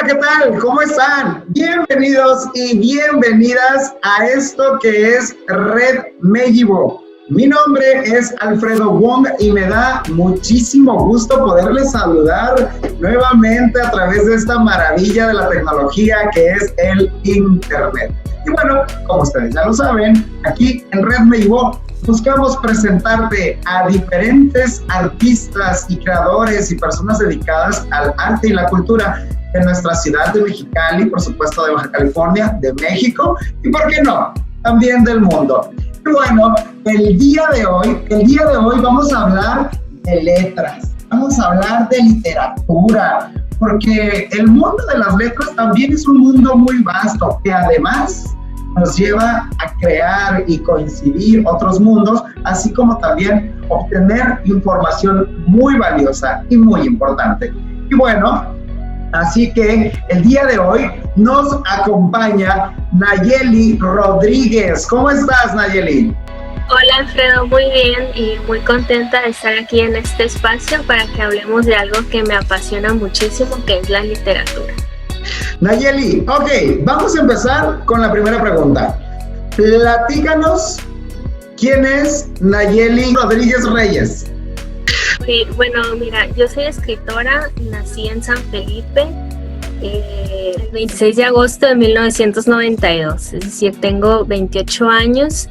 ¿qué tal? ¿Cómo están? Bienvenidos y bienvenidas a esto que es Red Mejibo. Mi nombre es Alfredo Wong y me da muchísimo gusto poderles saludar nuevamente a través de esta maravilla de la tecnología que es el Internet. Y bueno, como ustedes ya lo saben, aquí en Red Mejibo buscamos presentarte a diferentes artistas y creadores y personas dedicadas al arte y la cultura de nuestra ciudad de Mexicali, por supuesto de Baja California, de México y, ¿por qué no?, también del mundo. Y bueno, el día de hoy vamos a hablar de letras, vamos a hablar de literatura, porque el mundo de las letras también es un mundo muy vasto, que además nos lleva a crear y coincidir otros mundos, así como también obtener información muy valiosa y muy importante. Y bueno, así que el día de hoy nos acompaña Nayeli Rodríguez. ¿Cómo estás, Nayeli? Hola, Alfredo, muy bien y muy contenta de estar aquí en este espacio para que hablemos de algo que me apasiona muchísimo, que es la literatura. Nayeli, ok, vamos a empezar con la primera pregunta. Platícanos, ¿quién es Nayeli Rodríguez Reyes? Sí, bueno, mira, yo soy escritora, nací en San Felipe, el 26 de agosto de 1992, es decir, tengo 28 años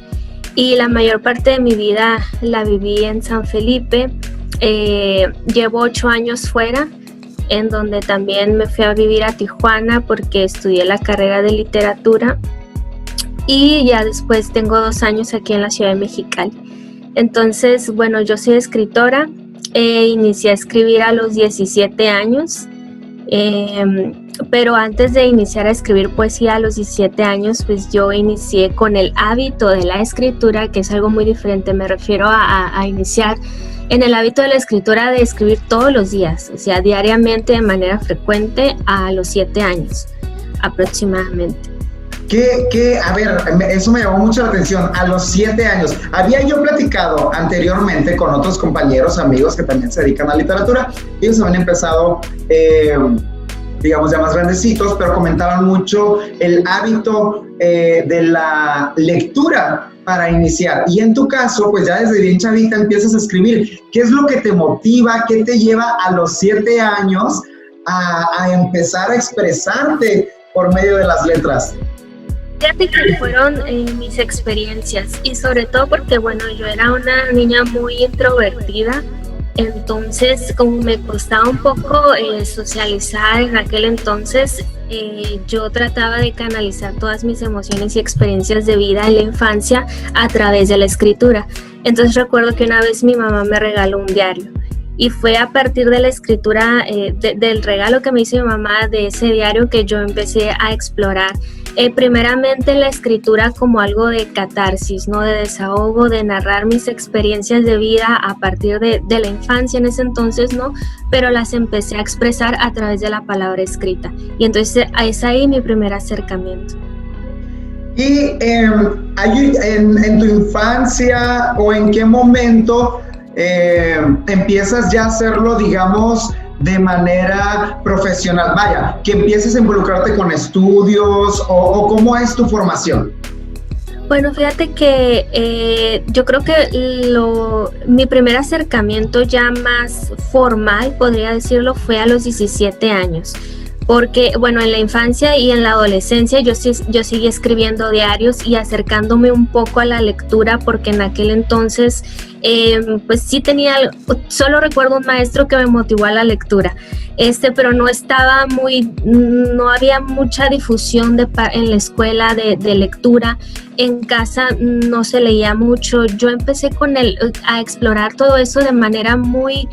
y la mayor parte de mi vida la viví en San Felipe. Llevo 8 años fuera, en donde también me fui a vivir a Tijuana porque estudié la carrera de literatura y ya después tengo 2 años aquí en la ciudad de Mexicali. Entonces, bueno, yo soy escritora, inicié a escribir a los 17 años, pero antes de iniciar a escribir poesía a los 17 años, pues yo inicié con el hábito de la escritura, que es algo muy diferente. Me refiero a iniciar en el hábito de la escritura de escribir todos los días, o sea, diariamente, de manera frecuente, a los 7 años aproximadamente. A ver, eso me llamó mucho la atención, a los 7 años. Había yo platicado anteriormente con otros compañeros, amigos que también se dedican a la literatura. Ellos habían empezado, digamos, ya más grandecitos, pero comentaban mucho el hábito de la lectura para iniciar. Y en tu caso, pues ya desde bien chavita empiezas a escribir. ¿Qué es lo que te motiva? ¿Qué te lleva a los 7 años a empezar a expresarte por medio de las letras? Fíjate que fueron mis experiencias y sobre todo porque, bueno, yo era una niña muy introvertida, entonces como me costaba un poco socializar en aquel entonces, yo trataba de canalizar todas mis emociones y experiencias de vida en la infancia a través de la escritura. Entonces recuerdo que una vez mi mamá me regaló un diario. Y fue a partir de la escritura, del regalo que me hizo mi mamá, de ese diario, que yo empecé a explorar primeramente la escritura como algo de catarsis, ¿no? De desahogo, de narrar mis experiencias de vida a partir de la infancia en ese entonces, ¿no? Pero las empecé a expresar a través de la palabra escrita. Y entonces es ahí mi primer acercamiento. ¿Y en tu infancia o en qué momento empiezas ya a hacerlo, digamos, de manera profesional? Vaya, que empieces a involucrarte con estudios o ¿cómo es tu formación? Bueno, fíjate que yo creo que mi primer acercamiento ya más formal, podría decirlo, fue a los 17 años. Porque, bueno, en la infancia y en la adolescencia yo seguí escribiendo diarios y acercándome un poco a la lectura, porque en aquel entonces, pues sí solo recuerdo un maestro que me motivó a la lectura, pero no había mucha difusión en la escuela de lectura. En casa no se leía mucho. Yo empecé a explorar todo eso de manera muy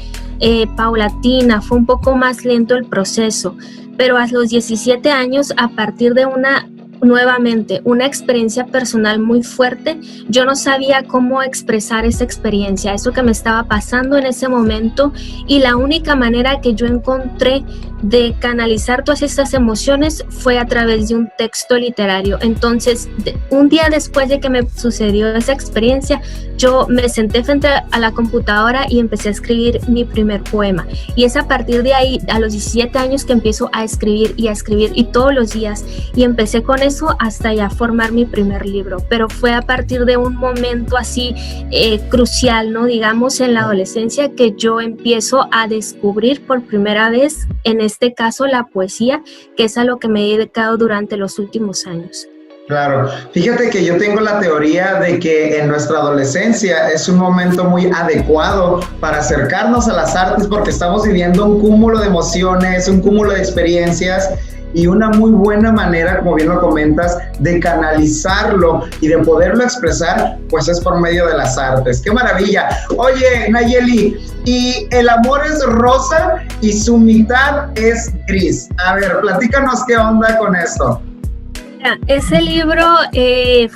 paulatina, fue un poco más lento el proceso. Pero a los 17 años, a partir de una nuevamente una experiencia personal muy fuerte. Yo no sabía cómo expresar esa experiencia, eso que me estaba pasando en ese momento, y la única manera que yo encontré de canalizar todas estas emociones fue a través de un texto literario. Entonces, un día después de que me sucedió esa experiencia, yo me senté frente a la computadora y empecé a escribir mi primer poema. Y es a partir de ahí, a los 17 años, que empiezo a escribir y todos los días. Y empecé con eso hasta ya formar mi primer libro. Pero fue a partir de un momento así crucial, ¿no? Digamos, en la adolescencia, que yo empiezo a descubrir por primera vez, en este caso, la poesía, que es a lo que me he dedicado durante los últimos años. Claro, fíjate que yo tengo la teoría de que en nuestra adolescencia es un momento muy adecuado para acercarnos a las artes, porque estamos viviendo un cúmulo de emociones, un cúmulo de experiencias, y una muy buena manera, como bien lo comentas, de canalizarlo y de poderlo expresar, pues es por medio de las artes. ¡Qué maravilla! Oye, Nayeli, y el amor es rosa y su mitad es gris. A ver, platícanos qué onda con esto. Ese libro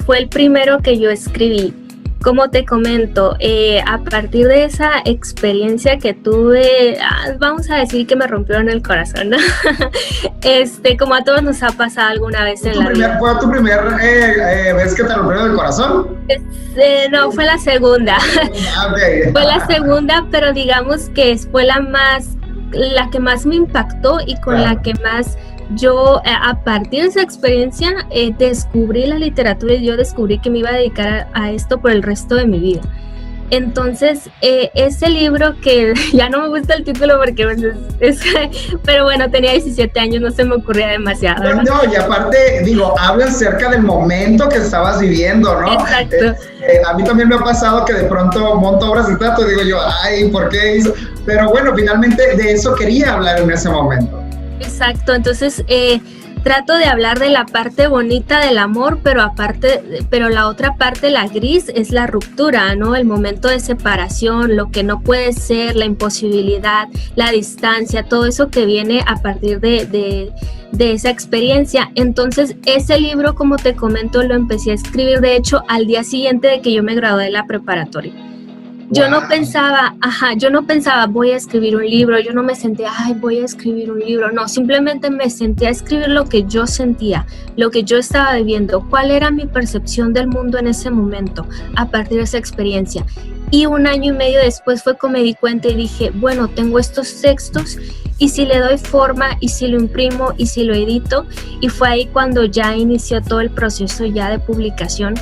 fue el primero que yo escribí. Como te comento, a partir de esa experiencia que tuve, vamos a decir que me rompieron el corazón, ¿no? Como a todos nos ha pasado alguna vez en la vida. ¿Fue tu primer vez que te rompieron el corazón? No, fue la segunda. Okay. Fue la segunda, pero digamos que fue la que más me impactó y con la que más yo, a partir de esa experiencia, descubrí la literatura, y yo descubrí que me iba a dedicar a esto por el resto de mi vida. Entonces, ese libro, que ya no me gusta el título porque pero bueno, tenía 17 años, no se me ocurría demasiado, ¿no? No, y aparte, habla acerca del momento que estabas viviendo, ¿no? Exacto. A mí también me ha pasado que de pronto monto obras de teatro y digo yo, ay, ¿por qué hizo? Pero bueno, finalmente de eso quería hablar en ese momento. Exacto, entonces trato de hablar de la parte bonita del amor, pero la otra parte, la gris, es la ruptura, ¿no? El momento de separación, lo que no puede ser, la imposibilidad, la distancia, todo eso que viene a partir de esa experiencia. Entonces, ese libro, como te comento, lo empecé a escribir, de hecho, al día siguiente de que yo me gradué de la preparatoria. Yo no pensaba, voy a escribir un libro, yo no me senté, voy a escribir un libro, no, simplemente me senté a escribir lo que yo sentía, lo que yo estaba viviendo, cuál era mi percepción del mundo en ese momento, a partir de esa experiencia. Y 1 año y medio después fue que me di cuenta y dije, bueno, tengo estos textos, y si le doy forma, y si lo imprimo, y si lo edito, y fue ahí cuando ya inició todo el proceso ya de publicación.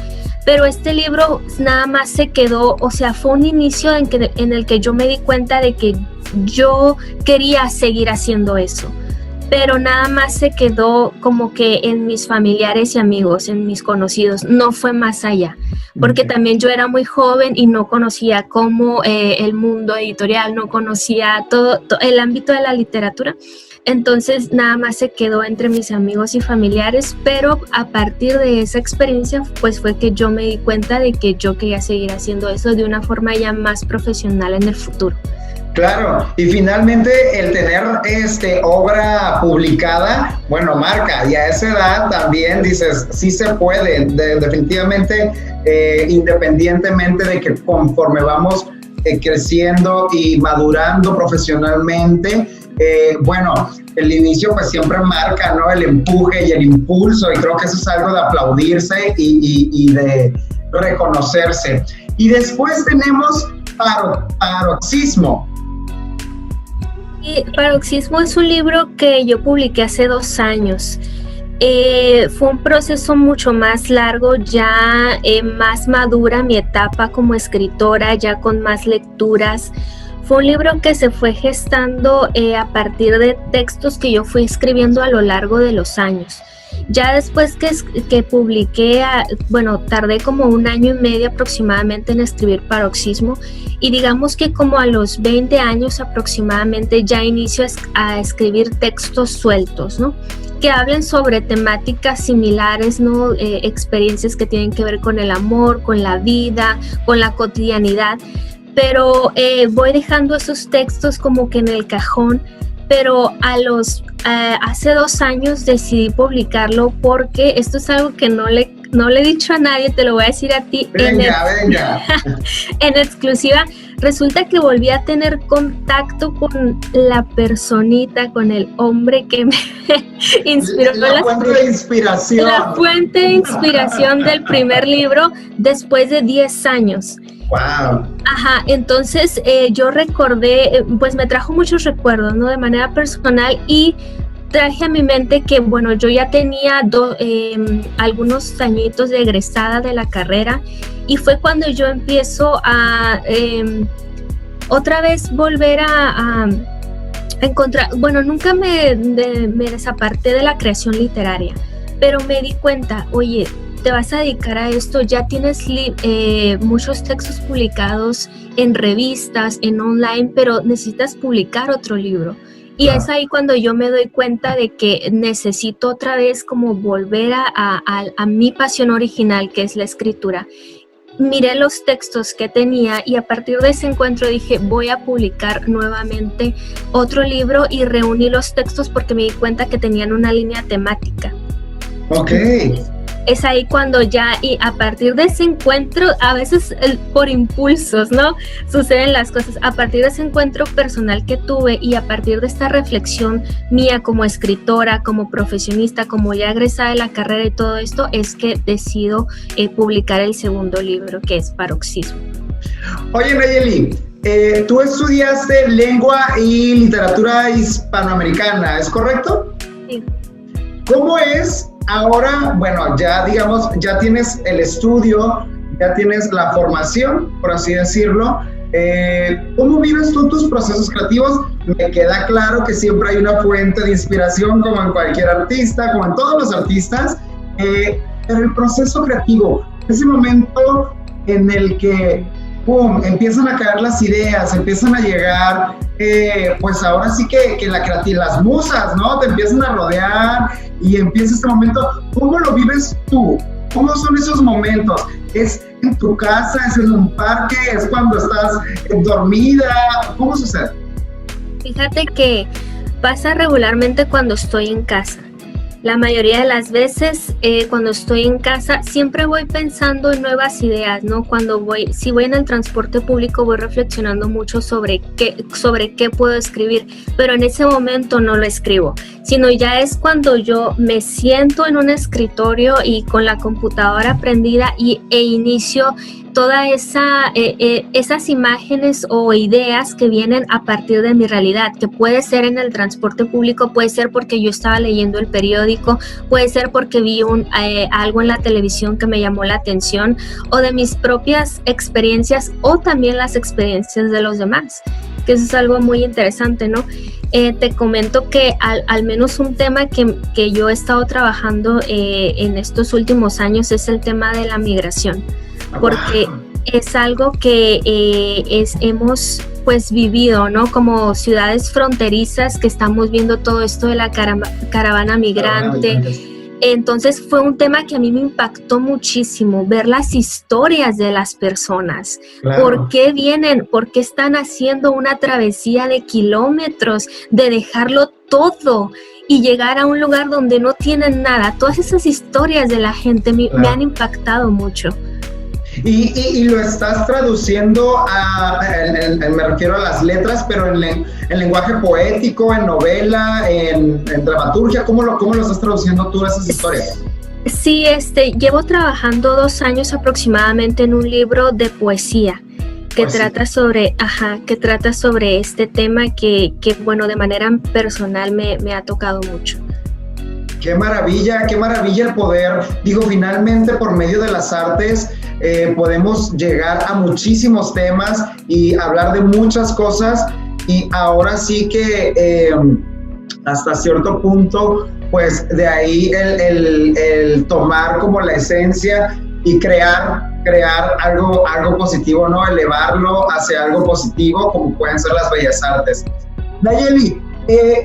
Pero este libro nada más se quedó, o sea, fue un inicio en el que yo me di cuenta de que yo quería seguir haciendo eso, pero nada más se quedó como que en mis familiares y amigos, en mis conocidos, no fue más allá, porque también yo era muy joven y no conocía cómo el mundo editorial, no conocía todo el ámbito de la literatura. Entonces nada más se quedó entre mis amigos y familiares, pero a partir de esa experiencia pues fue que yo me di cuenta de que yo quería seguir haciendo eso de una forma ya más profesional en el futuro. Claro, y finalmente el tener obra publicada, bueno, marca, y a esa edad también dices, sí se puede, definitivamente, independientemente de que conforme vamos creciendo y madurando profesionalmente, bueno, el inicio pues siempre marca, ¿no? El empuje y el impulso, y creo que eso es algo de aplaudirse y de reconocerse. Y después tenemos Paroxismo. Y Paroxismo es un libro que yo publiqué hace 2 años. Fue un proceso mucho más largo, ya más madura mi etapa como escritora, ya con más lecturas. Fue un libro que se fue gestando a partir de textos que yo fui escribiendo a lo largo de los años. Ya después que publiqué, tardé como 1 año y medio aproximadamente en escribir Paroxismo, y digamos que como a los 20 años aproximadamente ya inicio a escribir textos sueltos, ¿no? Que hablen sobre temáticas similares, ¿no? Experiencias que tienen que ver con el amor, con la vida, con la cotidianidad, pero voy dejando esos textos como que en el cajón, pero hace 2 años decidí publicarlo porque esto es algo que no le he dicho a nadie, te lo voy a decir a ti. Venga. En exclusiva. Resulta que volví a tener contacto con la personita, con el hombre que me inspiró. La fuente de inspiración. La fuente de inspiración del primer libro después de 10 años. Wow. Ajá, entonces yo recordé, pues me trajo muchos recuerdos, ¿no? De manera personal, y traje a mi mente que, bueno, yo ya tenía algunos añitos de egresada de la carrera, y fue cuando yo empiezo a otra vez volver a encontrar, bueno, nunca me desaparté de la creación literaria, pero me di cuenta, oye, te vas a dedicar a esto, ya tienes muchos textos publicados en revistas, en online, pero necesitas publicar otro libro. Y es ahí cuando yo me doy cuenta de que necesito otra vez como volver a mi pasión original, que es la escritura. Miré los textos que tenía y a partir de ese encuentro dije, voy a publicar nuevamente otro libro, y reuní los textos porque me di cuenta que tenían una línea temática. Ok. Es ahí cuando ya, y a partir de ese encuentro, a veces por impulsos, ¿no? Suceden las cosas. A partir de ese encuentro personal que tuve y a partir de esta reflexión mía como escritora, como profesionista, como ya egresada de la carrera y todo esto, es que decido publicar el segundo libro, que es Paroxismo. Oye, Nayeli, tú estudiaste lengua y literatura hispanoamericana, ¿es correcto? Sí. ¿Cómo es? Ahora, bueno, ya digamos, ya tienes el estudio, ya tienes la formación, por así decirlo. ¿Cómo vives tú tus procesos creativos? Me queda claro que siempre hay una fuente de inspiración, como en cualquier artista, como en todos los artistas, pero el proceso creativo, ese momento en el que, ¡pum!, empiezan a caer las ideas, empiezan a llegar, pues ahora sí que la creatividad, las musas, ¿no? Te empiezan a rodear y empieza este momento. ¿Cómo lo vives tú? ¿Cómo son esos momentos? ¿Es en tu casa? ¿Es en un parque? ¿Es cuando estás dormida? ¿Cómo sucede? Fíjate que pasa regularmente cuando estoy en casa. La mayoría de las veces cuando estoy en casa siempre voy pensando en nuevas ideas, ¿no? Si voy en el transporte público voy reflexionando mucho sobre qué puedo escribir, pero en ese momento no lo escribo, sino ya es cuando yo me siento en un escritorio y con la computadora prendida e inicio todas esas imágenes o ideas que vienen a partir de mi realidad, que puede ser en el transporte público, puede ser porque yo estaba leyendo el periódico, puede ser porque vi algo en la televisión que me llamó la atención, o de mis propias experiencias, o también las experiencias de los demás, que eso es algo muy interesante, ¿no? Te comento que al menos un tema que yo he estado trabajando en estos últimos años es el tema de la migración, porque es algo que hemos pues vivido, ¿no? Como ciudades fronterizas que estamos viendo todo esto de la caravana migrante. Entonces fue un tema que a mí me impactó muchísimo, ver las historias de las personas. Claro. ¿Por qué vienen? ¿Por qué están haciendo una travesía de kilómetros, de dejarlo todo y llegar a un lugar donde no tienen nada? Todas esas historias de la gente me han impactado mucho. Y lo estás traduciendo me refiero a las letras, pero en lenguaje poético, en novela, en dramaturgia. ¿Cómo lo estás traduciendo tú esas historias? Sí, llevo trabajando 2 años aproximadamente en un libro de poesía que trata sobre este tema que bueno, de manera personal me ha tocado mucho. Qué maravilla el poder, finalmente por medio de las artes podemos llegar a muchísimos temas y hablar de muchas cosas, y ahora sí que hasta cierto punto, pues de ahí el tomar como la esencia y crear algo positivo, ¿no? Elevarlo hacia algo positivo, como pueden ser las bellas artes. Nayeli,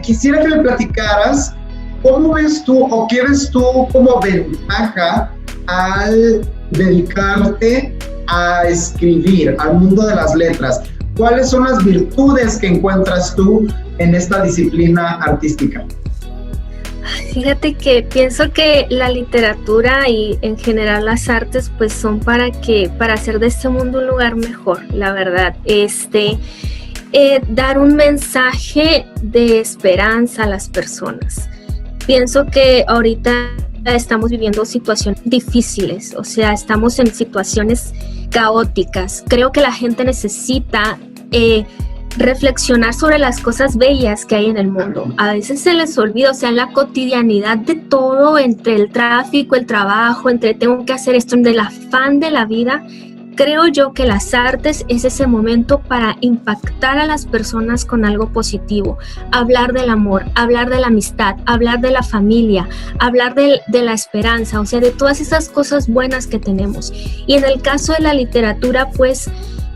quisiera que me platicaras ¿cómo ves tú o qué ves tú como ventaja al dedicarte a escribir, al mundo de las letras? ¿cuáles son las virtudes que encuentras tú en esta disciplina artística? Fíjate que pienso que la literatura y en general las artes pues son para hacer de este mundo un lugar mejor, la verdad. Dar un mensaje de esperanza a las personas. Pienso que ahorita estamos viviendo situaciones difíciles, o sea, estamos en situaciones caóticas. Creo que la gente necesita reflexionar sobre las cosas bellas que hay en el mundo. A veces se les olvida, o sea, en la cotidianidad de todo, entre el tráfico, el trabajo, entre tengo que hacer esto, del afán de la vida. Creo yo que las artes es ese momento para impactar a las personas con algo positivo, hablar del amor, hablar de la amistad, hablar de la familia, hablar de la esperanza, o sea, de todas esas cosas buenas que tenemos. Y en el caso de la literatura, pues,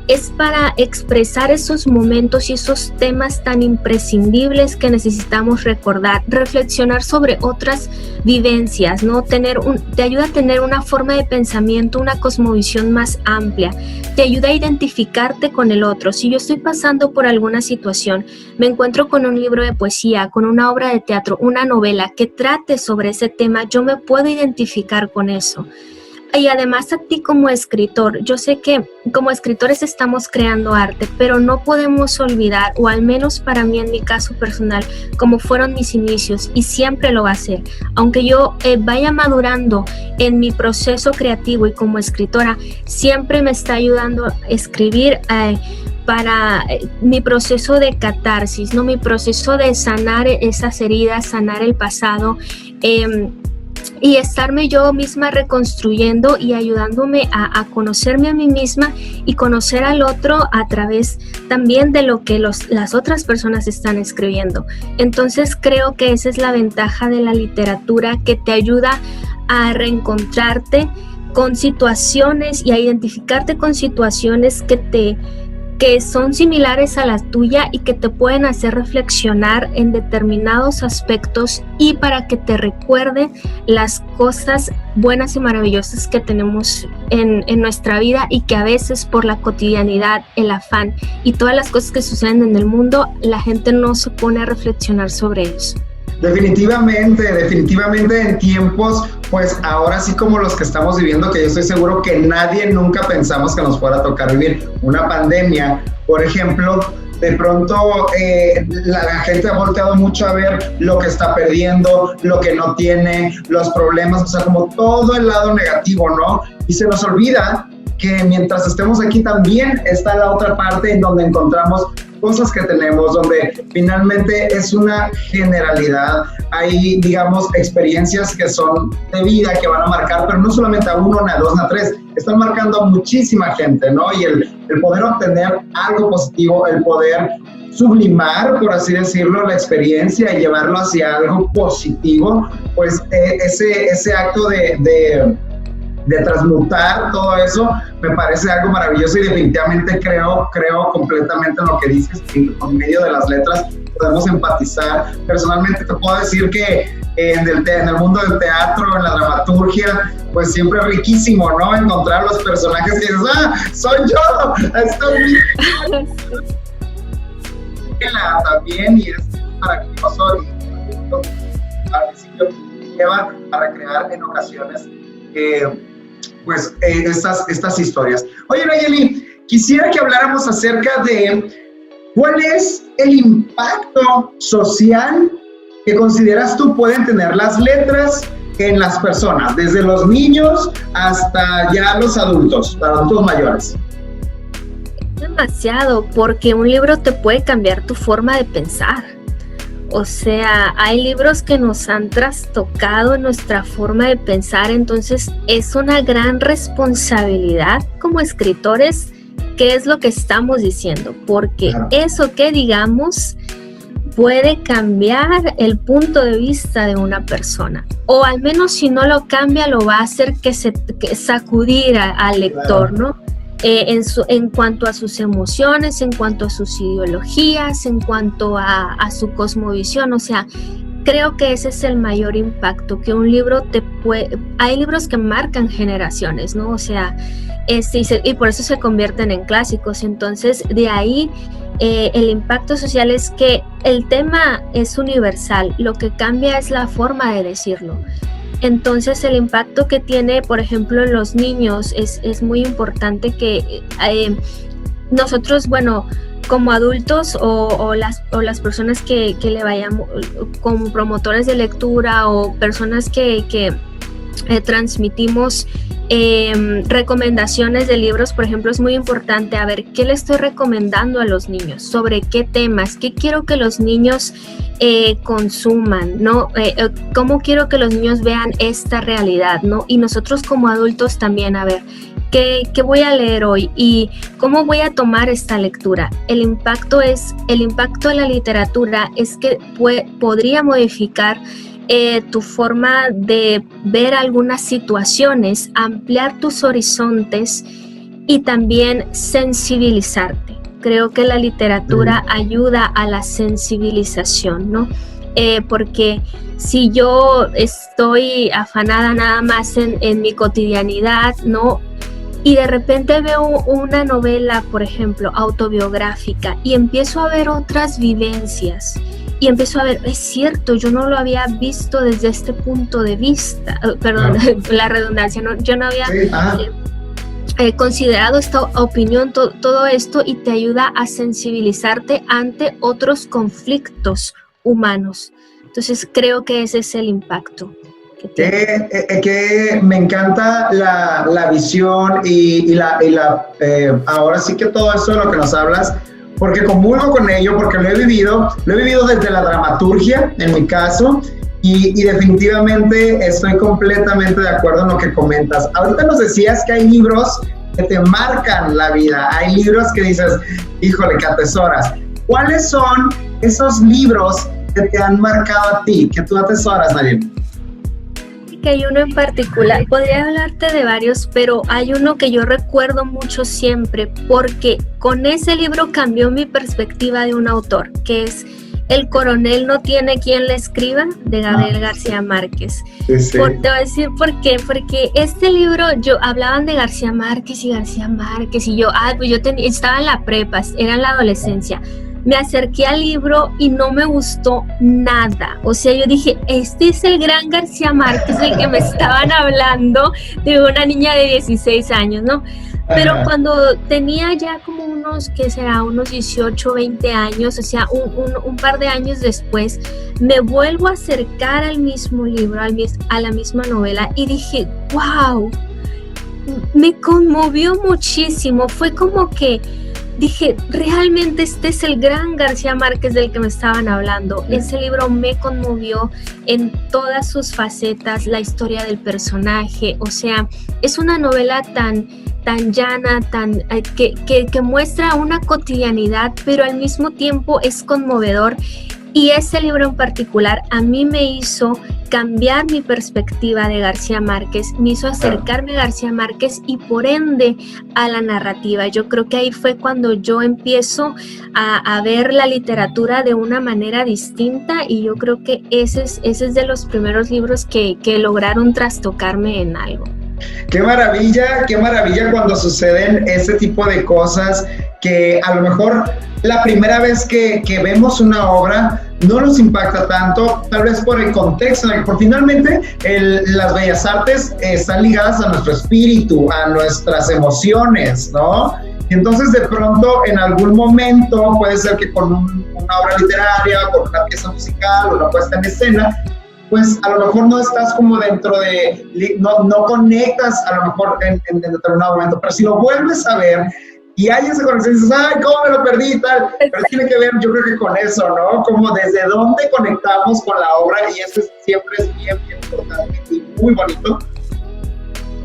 es para expresar esos momentos y esos temas tan imprescindibles que necesitamos recordar, reflexionar sobre otras vivencias, ¿no? Te ayuda a tener una forma de pensamiento, una cosmovisión más amplia, te ayuda a identificarte con el otro. Si yo estoy pasando por alguna situación, me encuentro con un libro de poesía, con una obra de teatro, una novela que trate sobre ese tema, yo me puedo identificar con eso. Y además a ti como escritor, yo sé que como escritores estamos creando arte, pero no podemos olvidar, o al menos para mí en mi caso personal, como fueron mis inicios, y siempre lo va a ser. Aunque yo vaya madurando en mi proceso creativo y como escritora, siempre me está ayudando a escribir para mi proceso de catarsis, ¿no? Mi proceso de sanar esas heridas, sanar el pasado, y estarme yo misma reconstruyendo y ayudándome a conocerme a mí misma y conocer al otro a través también de lo que las otras personas están escribiendo. Entonces creo que esa es la ventaja de la literatura, que te ayuda a reencontrarte con situaciones y a identificarte con situaciones que son similares a la tuya y que te pueden hacer reflexionar en determinados aspectos, y para que te recuerde las cosas buenas y maravillosas que tenemos en nuestra vida, y que a veces por la cotidianidad, el afán y todas las cosas que suceden en el mundo, la gente no se pone a reflexionar sobre eso. Definitivamente en tiempos, pues ahora sí como los que estamos viviendo, que yo estoy seguro que nadie nunca pensamos que nos fuera a tocar vivir una pandemia, por ejemplo. De pronto la gente ha volteado mucho a ver lo que está perdiendo, lo que no tiene, los problemas, o sea, como todo el lado negativo, ¿no? Y se nos olvida que mientras estemos aquí también está la otra parte en donde encontramos cosas que tenemos, donde finalmente es una generalidad. Hay, digamos, experiencias que son de vida, que van a marcar, pero no solamente a uno, ni a dos, ni a tres, están marcando a muchísima gente, ¿no? Y el poder obtener algo positivo, el poder sublimar, por así decirlo, la experiencia y llevarlo hacia algo positivo, pues ese acto de transmutar todo eso, me parece algo maravilloso, y definitivamente creo completamente en lo que dices, que por medio de las letras podemos empatizar. Personalmente te puedo decir que en el mundo del teatro, en la dramaturgia, pues siempre es riquísimo, ¿no? Encontrar los personajes que dices, soy yo, estoy también, y es maravilloso, y al principio lleva a recrear en ocasiones pues estas historias. Oye, Nayeli, quisiera que habláramos acerca de cuál es el impacto social que consideras tú pueden tener las letras en las personas, desde los niños hasta ya los adultos mayores. Demasiado, porque un libro te puede cambiar tu forma de pensar. O sea, hay libros que nos han trastocado en nuestra forma de pensar, entonces es una gran responsabilidad como escritores qué es lo que estamos diciendo, porque eso que digamos puede cambiar el punto de vista de una persona, o al menos si no lo cambia, lo va a hacer que sacudir al lector, ¿no? En cuanto a sus emociones, en cuanto a sus ideologías, en cuanto a su cosmovisión. O sea, creo que ese es el mayor impacto, que un libro hay libros que marcan generaciones, ¿no? O sea, y por eso se convierten en clásicos. Entonces, de ahí el impacto social es que el tema es universal, lo que cambia es la forma de decirlo. Entonces, el impacto que tiene, por ejemplo, en los niños es muy importante que nosotros, bueno, como adultos o las personas que le vayamos como promotores de lectura o personas que transmitimos recomendaciones de libros, por ejemplo, es muy importante a ver qué le estoy recomendando a los niños, sobre qué temas, qué quiero que los niños consuman, ¿no? Cómo quiero que los niños vean esta realidad, ¿no? Y nosotros como adultos también, a ver, ¿qué voy a leer hoy y cómo voy a tomar esta lectura? El impacto de la literatura es que podría modificar tu forma de ver algunas situaciones, ampliar tus horizontes y también sensibilizarte. Creo que la literatura ayuda a la sensibilización, ¿no? Porque si yo estoy afanada nada más en mi cotidianidad, ¿no? Y de repente veo una novela, por ejemplo, autobiográfica, y empiezo a ver otras vivencias, y empiezo a ver, es cierto, yo no lo había visto desde este punto de vista, perdón, la redundancia, ¿no? Yo no había considerado esta opinión, todo esto, y te ayuda a sensibilizarte ante otros conflictos humanos. Entonces creo que ese es el impacto. Que me encanta la visión y ahora sí que todo eso de lo que nos hablas, porque comulgo con ello, porque lo he vivido desde la dramaturgia, en mi caso, y definitivamente estoy completamente de acuerdo en lo que comentas. Ahorita nos decías que hay libros que te marcan la vida, hay libros que dices, híjole, que atesoras. ¿Cuáles son esos libros que te han marcado a ti, que tú atesoras, Nayeli? Que hay uno en particular, podría hablarte de varios, pero hay uno que yo recuerdo mucho siempre, porque con ese libro cambió mi perspectiva de un autor, que es El coronel no tiene quien le escriba, de Gabriel García Márquez. Sí. Te voy a decir por qué, porque este libro, hablaban de García Márquez, y yo, pues yo estaba en la prepa, era en la adolescencia. Me acerqué al libro y no me gustó nada. O sea, yo dije, este es el gran García Márquez del que me estaban hablando, de una niña de 16 años, ¿no? Pero cuando tenía ya como unos 18, 20 años, o sea, un par de años después, me vuelvo a acercar al mismo libro, a la misma novela, y dije, wow, me conmovió muchísimo. Fue como que dije, realmente este es el gran García Márquez del que me estaban hablando. Ese libro me conmovió en todas sus facetas, la historia del personaje, o sea, es una novela tan llana, que muestra una cotidianidad, pero al mismo tiempo es conmovedor. Y ese libro en particular a mí me hizo cambiar mi perspectiva de García Márquez, me hizo acercarme a García Márquez y por ende a la narrativa. Yo creo que ahí fue cuando yo empiezo a ver la literatura de una manera distinta, y yo creo que ese es de los primeros libros que lograron trastocarme en algo. Qué maravilla cuando suceden ese tipo de cosas, que a lo mejor la primera vez que vemos una obra no nos impacta tanto, tal vez por el contexto, porque finalmente las bellas artes están ligadas a nuestro espíritu, a nuestras emociones, ¿no? Y entonces de pronto en algún momento puede ser que con una obra literaria, con una pieza musical o una puesta en escena, pues a lo mejor no estás como dentro de, no conectas a lo mejor en determinado momento, pero si lo vuelves a ver y hay esa conexión, dices, ay, cómo me lo perdí y tal, pero tiene que ver, yo creo que con eso, ¿no? Como desde dónde conectamos con la obra, y eso siempre es bien importante y muy bonito.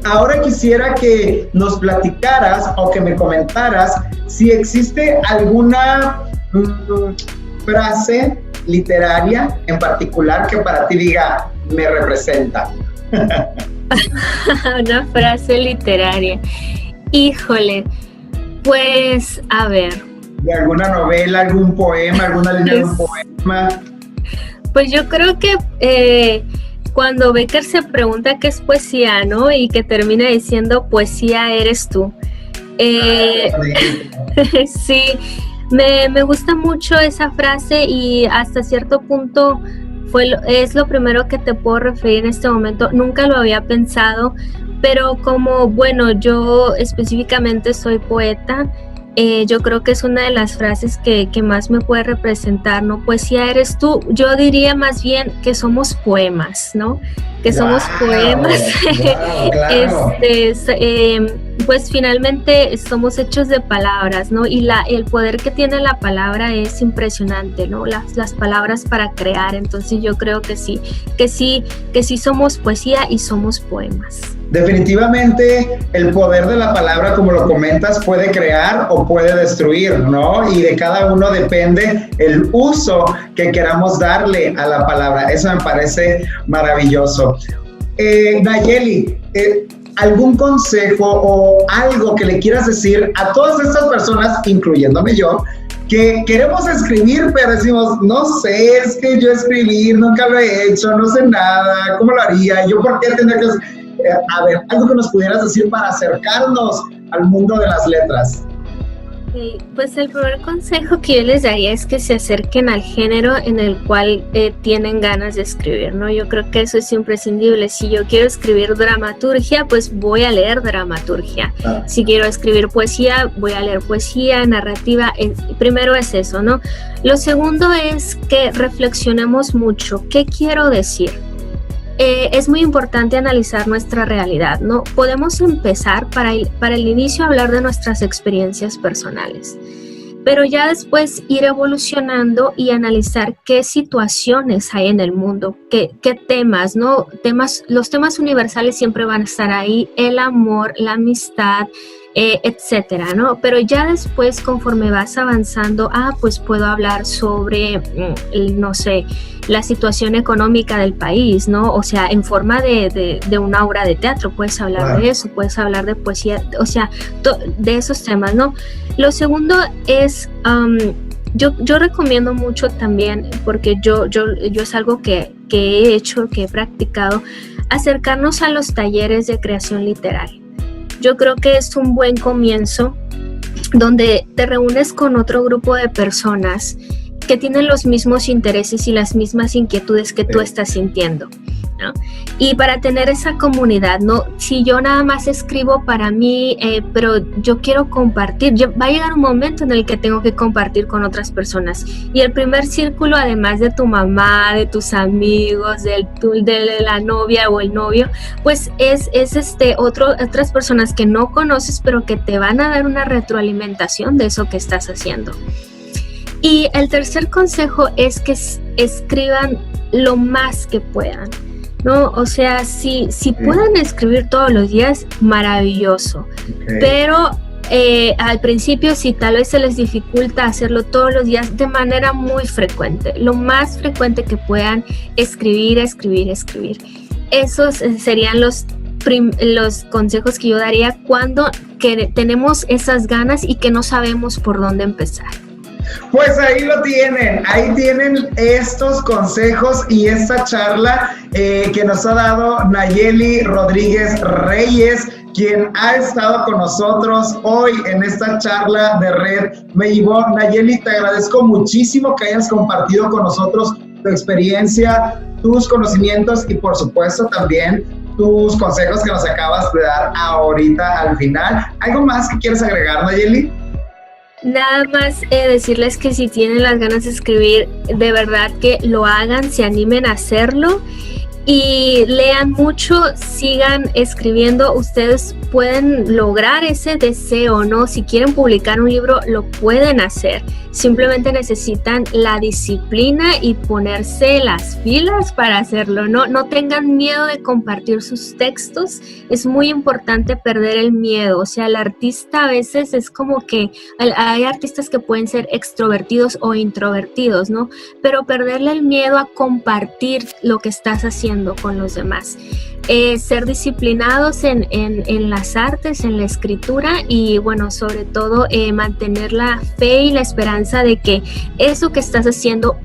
Ahora quisiera que nos platicaras o que me comentaras si existe alguna frase literaria en particular que para ti diga, me representa. Una frase literaria. Híjole, pues a ver. ¿De alguna novela, algún poema, alguna línea de un poema? Pues yo creo que cuando Becker se pregunta qué es poesía, ¿no? Y que termina diciendo poesía eres tú. Sí, me gusta mucho esa frase y hasta cierto punto es lo primero que te puedo referir en este momento. Nunca lo había pensado, pero como, bueno, yo específicamente soy poeta, yo creo que es una de las frases que más me puede representar, ¿no? Poesía eres tú. Yo diría más bien que somos poemas, ¿no? Que somos poemas. Claro. Pues finalmente somos hechos de palabras, ¿no? Y el poder que tiene la palabra es impresionante, ¿no? Las palabras para crear. Entonces yo creo que sí somos poesía y somos poemas. Definitivamente el poder de la palabra, como lo comentas, puede crear o puede destruir, ¿no? Y de cada uno depende el uso que queramos darle a la palabra. Eso me parece maravilloso. Nayeli, ¿algún consejo o algo que le quieras decir a todas estas personas, incluyéndome yo, que queremos escribir, pero decimos, no sé, es que yo escribir nunca lo he hecho, no sé nada, ¿cómo lo haría? ¿Yo por qué tendría que...? A ver, algo que nos pudieras decir para acercarnos al mundo de las letras. Pues el primer consejo que yo les daría es que se acerquen al género en el cual tienen ganas de escribir, ¿no? Yo creo que eso es imprescindible. Si yo quiero escribir dramaturgia, pues voy a leer dramaturgia. Si quiero escribir poesía, voy a leer poesía, narrativa. Primero es eso, ¿no? Lo segundo es que reflexionemos mucho. ¿Qué quiero decir? Es muy importante analizar nuestra realidad, ¿no? Podemos empezar para el inicio a hablar de nuestras experiencias personales, pero ya después ir evolucionando y analizar qué situaciones hay en el mundo, qué temas, ¿no? Los temas universales siempre van a estar ahí, el amor, la amistad, etcétera, ¿no? Pero ya después, conforme vas avanzando, pues puedo hablar sobre, no sé, la situación económica del país, ¿no? O sea, en forma de una obra de teatro, puedes hablar de eso, puedes hablar de poesía, o sea, de esos temas, ¿no? Lo segundo es, yo recomiendo mucho también, porque yo es algo que he hecho, que he practicado, acercarnos a los talleres de creación literaria. Yo creo que es un buen comienzo donde te reúnes con otro grupo de personas que tienen los mismos intereses y las mismas inquietudes que tú estás sintiendo, ¿no? Y para tener esa comunidad, ¿no? Si yo nada más escribo para mí, pero yo quiero compartir, va a llegar un momento en el que tengo que compartir con otras personas. Y el primer círculo, además de tu mamá, de tus amigos, de la novia o el novio, pues es otras personas que no conoces, pero que te van a dar una retroalimentación de eso que estás haciendo. Y el tercer consejo es que escriban lo más que puedan, ¿no? O sea, si pueden escribir todos los días, maravilloso. Okay. Pero al principio, si tal vez se les dificulta hacerlo todos los días, de manera muy frecuente, lo más frecuente que puedan, escribir. Esos serían los consejos que yo daría cuando tenemos esas ganas y que no sabemos por dónde empezar. Pues ahí tienen estos consejos y esta charla que nos ha dado Nayeli Rodríguez Reyes, quien ha estado con nosotros hoy en esta charla de Red Mejibo. Nayeli, te agradezco muchísimo que hayas compartido con nosotros tu experiencia, tus conocimientos y por supuesto también tus consejos que nos acabas de dar ahorita al final. ¿Algo más que quieres agregar, Nayeli? Nada más decirles que si tienen las ganas de escribir, de verdad que lo hagan, se animen a hacerlo y lean mucho, sigan escribiendo. Ustedes pueden lograr ese deseo, ¿no? Si quieren publicar un libro, lo pueden hacer. Simplemente necesitan la disciplina y ponerse las pilas para hacerlo, ¿no? No tengan miedo de compartir sus textos. Es muy importante perder el miedo. O sea, el artista a veces es como que hay artistas que pueden ser extrovertidos o introvertidos, ¿no? Pero perderle el miedo a compartir lo que estás haciendo con los demás. Ser disciplinados en las artes, en la escritura y bueno, sobre todo mantener la fe y la esperanza de que eso que estás haciendo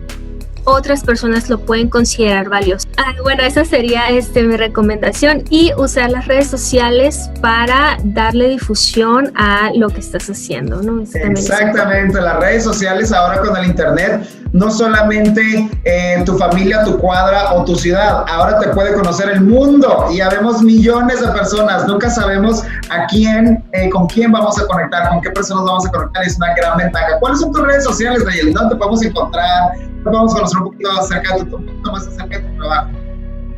otras personas lo pueden considerar valioso. Bueno, esa sería mi recomendación, y usar las redes sociales para darle difusión a lo que estás haciendo, ¿no? Exactamente, las redes sociales ahora con el internet, no solamente tu familia, tu cuadra o tu ciudad, ahora te puede conocer el mundo y ya vemos millones de personas, nunca sabemos con quién vamos a conectar, con qué personas vamos a conectar, es una gran ventaja. ¿Cuáles son tus redes sociales, Nayeli? ¿Dónde te podemos encontrar? ¿Dónde podemos conocer un poquito más acerca de tu trabajo?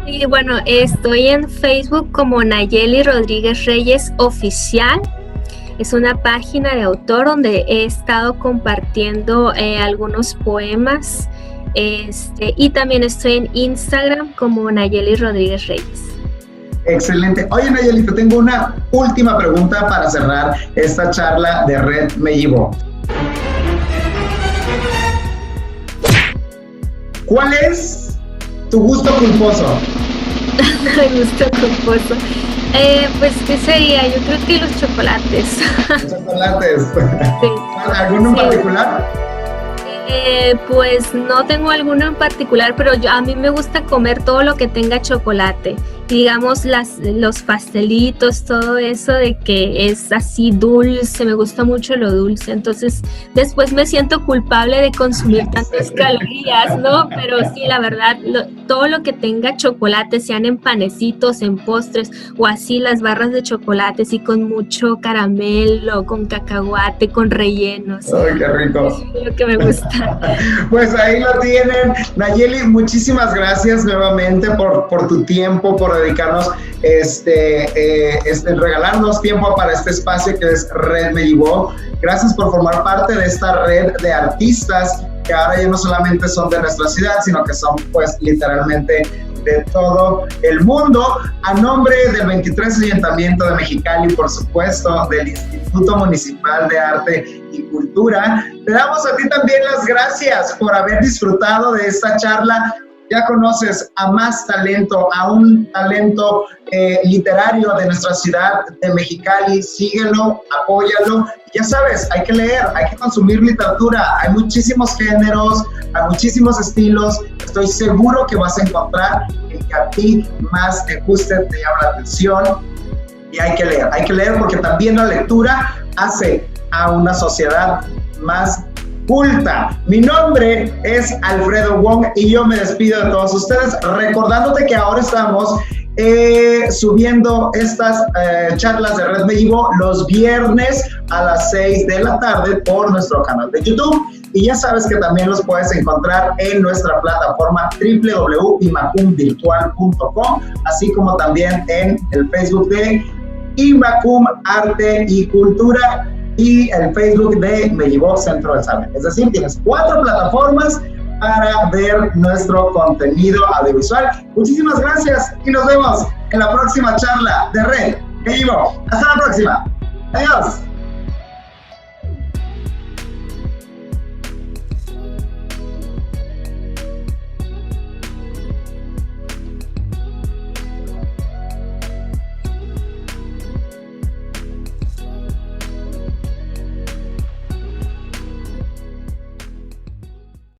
Y bueno, estoy en Facebook como Nayeli Rodríguez Reyes Oficial. Es una página de autor donde he estado compartiendo algunos poemas. Y también estoy en Instagram como Nayeli Rodríguez Reyes. Excelente. Oye, Nayeli, te tengo una última pregunta para cerrar esta charla de Red Me Llevó. ¿Cuál es tu gusto culposo? Mi gusto culposo. Pues, ¿qué sería? Yo creo que los chocolates. ¿Los chocolates? Sí. ¿Alguno en particular? Pues no tengo alguno en particular, pero a mí me gusta comer todo lo que tenga chocolate. Digamos, los pastelitos, todo eso de que es así dulce, me gusta mucho lo dulce. Entonces, después me siento culpable de consumir tantas calorías, ¿no? Pero sí, la verdad, todo lo que tenga chocolate, sean en panecitos, en postres, o así las barras de chocolate, sí, con mucho caramelo, con cacahuate, con rellenos. ¡Ay, qué rico! Es lo que me gusta. Pues ahí lo tienen. Nayeli, muchísimas gracias nuevamente por tu tiempo, por dedicarnos, regalarnos tiempo para este espacio que es Red Me Llevó. Gracias por formar parte de esta red de artistas que ahora ya no solamente son de nuestra ciudad, sino que son pues literalmente de todo el mundo. A nombre del 23 Ayuntamiento de Mexicali, por supuesto, del Instituto Municipal de Arte y Cultura, te damos a ti también las gracias por haber disfrutado de esta charla. Ya conoces a más talento, a un talento literario de nuestra ciudad de Mexicali. Síguelo, apóyalo. Ya sabes, hay que leer, hay que consumir literatura. Hay muchísimos géneros, hay muchísimos estilos. Estoy seguro que vas a encontrar el que a ti más te guste, te llama la atención. Y hay que leer porque también la lectura hace a una sociedad más culta. Mi nombre es Alfredo Wong y yo me despido de todos ustedes recordándote que ahora estamos subiendo estas charlas de Red Me Llevó los viernes a las 6 de la tarde por nuestro canal de YouTube, y ya sabes que también los puedes encontrar en nuestra plataforma www.imacumvirtual.com, así como también en el Facebook de Imacum Arte y Cultura y el Facebook de Me Llevó Centro del Saber. Es decir, tienes 4 plataformas para ver nuestro contenido audiovisual. Muchísimas gracias y nos vemos en la próxima charla de Red Me Llevó. Hasta la próxima. Adiós.